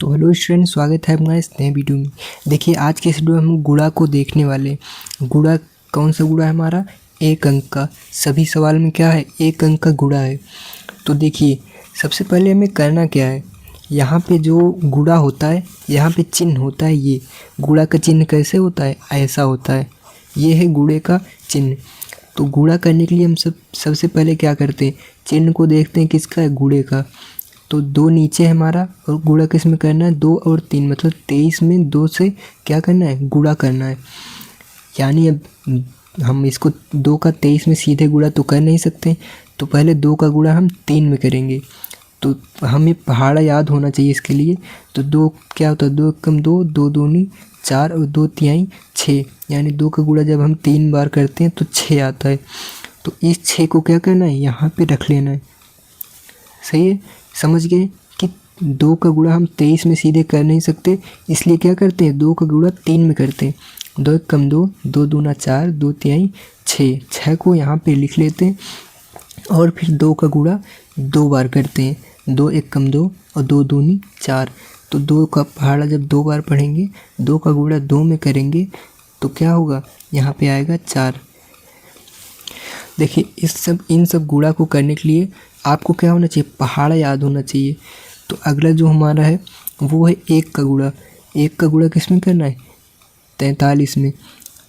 तो hello student, स्वागत है आपका इस नए वीडियो में। देखिए आज के इस वीडियो में हम गुणा को देखने वाले हैं। गुणा कौन सा गुणा है हमारा? एक अंक का। सभी सवाल में क्या है? एक अंक का गुणा है। तो देखिए सबसे पहले हमें करना क्या है, यहाँ पे जो गुणा होता है यहाँ पे चिन्ह होता है। ये गुणा का चिन्ह कैसे होता है? ऐसा होता है। ये है गुणे का चिन्ह। तो गुणा करने के लिए हम सबसे पहले क्या करते हैं, चिन्ह को देखते हैं किसका है? गुणे का। तो 2 नीचे है हमारा और गुणा किस में करना है? 2 और 3 मतलब 23 में 2 से क्या करना है? गुणा करना है। यानी अब हम इसको 2 का 23 में सीधे गुणा तो कर नहीं सकते, तो पहले 2 का गुणा हम 3 में करेंगे। तो हमें पहाड़ा याद होना चाहिए इसके लिए। तो 2 क्या होता है? 2 एकम 2, 2 दूनी 4 और 2 तिहाई 6। यानी 2 का गुणा जब हम 3 बार करते हैं तो 6 आता है। तो इस 6 को क्या करना है? यहाँ पे रख लेना है। सही है, समझ गए कि 2 का गुणा हम 23 में सीधे कर नहीं सकते, इसलिए क्या करते हैं? 2 का गुणा 3 में करते हैं। 2 एकम 2, 2 दूना 4, 2 तिहाई 6। 6 को यहाँ पे लिख लेते हैं और फिर 2 का गुणा 2 बार करते हैं। 2 एकम 2 और 2 दूनी 4। तो 2 का पहाड़ा जब 2 बार पढ़ेंगे, 2 का गुणा 2 में करेंगे तो क्या होगा? यहाँ पे आएगा 4। देखिए इन सब गुणा को करने के लिए आपको क्या होना चाहिए? पहाड़ा याद होना चाहिए। तो अगला जो हमारा है वो है 1 का गुणा। 1 का गुणा किस में करना है? 43 में।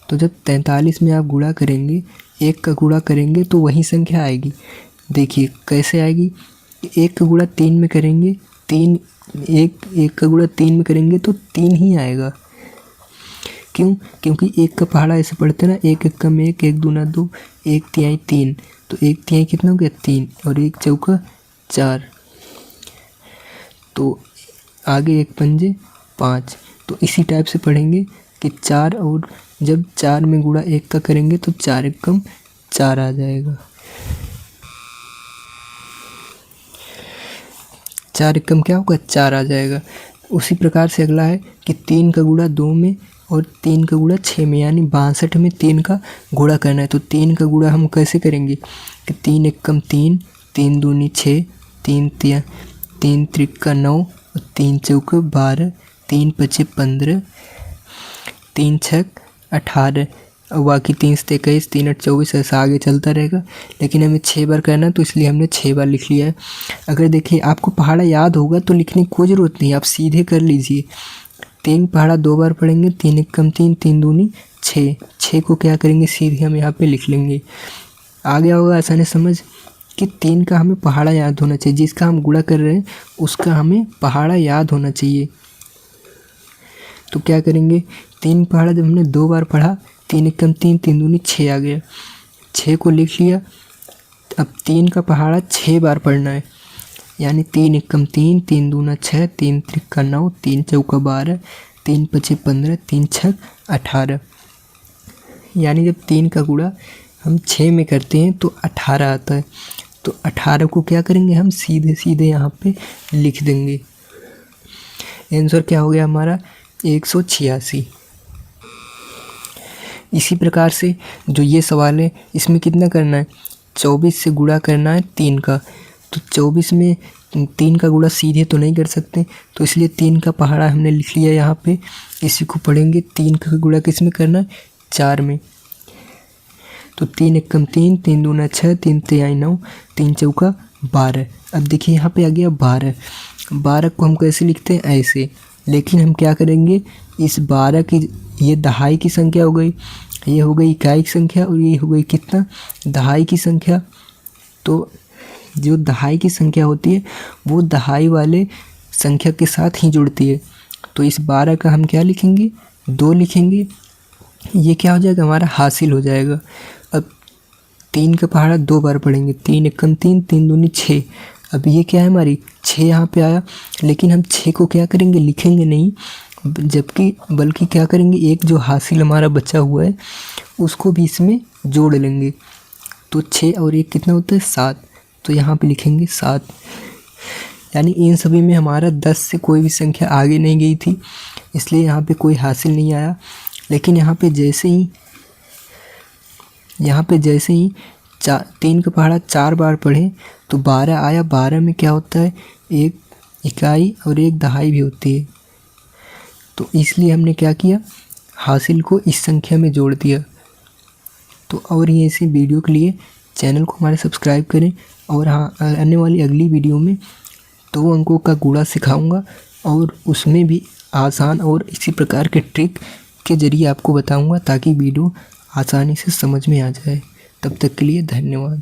तो जब 43 में आप गुणा करेंगे, 1 का गुणा करेंगे तो वही संख्या आएगी। देखिए कैसे आएगी? 1 का गुणा 3 में करेंगे, 1 का गुणा 3 में करेंगे तो 3 ही आएगा। क्यों? क्योंकि 1 का पहाड़ा ऐसे पढ़ते हैं ना, 1 एकम 1, 1 दूना 2, 1 तिहाई 3। तो 1 तिहाई कितना हो गया? 3 और 1 चौका 4। तो आगे 1 पंजे 5। तो इसी टाइप से पढ़ेंगे कि 4 और जब 4 में गुणा 1 का करेंगे तो 4 एकम 4 आ जाएगा। 4 एकम क्या होगा? 4 आ जाएगा। उसी प्रकार से अगला है कि 3 का गुणा 2 में और 3 का गुणा 6 में, यानी 62 में 3 का गुणा करना है। तो 3 का गुणा हम कैसे करेंगे कि 3 एकम 3, 3 दूनी 6, 3 त्रिका 9 और 3 चौका 12, 3 पचे 15, 3 छक 18 और बाकी 3 से 21, 3 8 24, ऐसा आगे चलता रहेगा। लेकिन हमें 6 बार करना है तो इसलिए हमने 6 बार लिख लिया है। अगर देखिए आपको पहाड़ा याद होगा तो लिखने की कोई ज़रूरत नहीं, आप सीधे कर लीजिए। 3 पहाड़ा 2 बार पढ़ेंगे, 3 एकम 3, 3 दूनी 6। 6 को क्या करेंगे? सीधे हम यहाँ पे लिख लेंगे। आ गया होगा आसानी समझ कि 3 का हमें पहाड़ा याद होना चाहिए। जिसका हम गुणा कर रहे हैं उसका हमें पहाड़ा याद होना चाहिए। तो क्या करेंगे? 3 पहाड़ा जब हमने 2 बार पढ़ा, 3 एकम 3, 3 दूनी 6 आ गया। 6 को लिख लिया। अब 3 का पहाड़ा 6 बार पढ़ना है, यानी 3 एकम 3, 3 दूना 6, 3 त्रिका 9, 3 चौका 12, 3 पचे 15, 3 छक 18। यानी जब 3 का गुणा हम 6 में करते हैं तो 18 आता है। तो 18 को क्या करेंगे? हम सीधे सीधे यहाँ पे लिख देंगे। आंसर क्या हो गया हमारा? 186। इसी प्रकार से जो ये सवाल है इसमें कितना करना है? 24 से गुणा करना है 3 का। तो 24 में 3 का गुणा सीधे तो नहीं कर सकते, तो इसलिए 3 का पहाड़ा हमने लिख लिया यहाँ पे। इसी को पढ़ेंगे। 3 का गुणा किस में करना है? 4 में। तो 3 एकम 3, 3 दूना 6, 3 तिहाई 9, 3 चौका 12। अब देखिए यहाँ पे आ गया 12। 12 को हम कैसे लिखते हैं? ऐसे। लेकिन हम क्या करेंगे? इस 12 की ये दहाई की संख्या हो गई, ये हो गई इकाई की संख्या और ये हो गई कितना? दहाई की संख्या। तो जो दहाई की संख्या होती है वो दहाई वाले संख्या के साथ ही जुड़ती है। तो इस 12 का हम क्या लिखेंगे? 2 लिखेंगे। ये क्या हो जाएगा? हमारा हासिल हो जाएगा। अब 3 का पहाड़ा 2 बार पढ़ेंगे, 3 एकम 3, 3 दूनी 6। अब ये क्या है? हमारी 6 यहाँ पे आया। लेकिन हम 6 को क्या करेंगे? लिखेंगे नहीं, बल्कि क्या करेंगे? एक जो हासिल हमारा बचा हुआ है उसको भी इसमें जोड़ लेंगे। तो 6 और 1 कितना होता है? 7। तो यहाँ पे लिखेंगे 7। यानी इन सभी में हमारा 10 से कोई भी संख्या आगे नहीं गई थी, इसलिए यहाँ पे कोई हासिल नहीं आया। लेकिन यहाँ पे जैसे ही 3 का पहाड़ा 4 बार पढ़े तो 12 आया। 12 में क्या होता है? 1 इकाई और एक दहाई भी होती है। तो इसलिए हमने क्या किया, हासिल को इस संख्या में जोड़ दिया। तो और ये ऐसे वीडियो के लिए चैनल को हमारे सब्सक्राइब करें। और हाँ, आने वाली अगली वीडियो में 2 अंकों का गुणा सिखाऊंगा और उसमें भी आसान और इसी प्रकार के ट्रिक के ज़रिए आपको बताऊंगा ताकि वीडियो आसानी से समझ में आ जाए। तब तक के लिए धन्यवाद।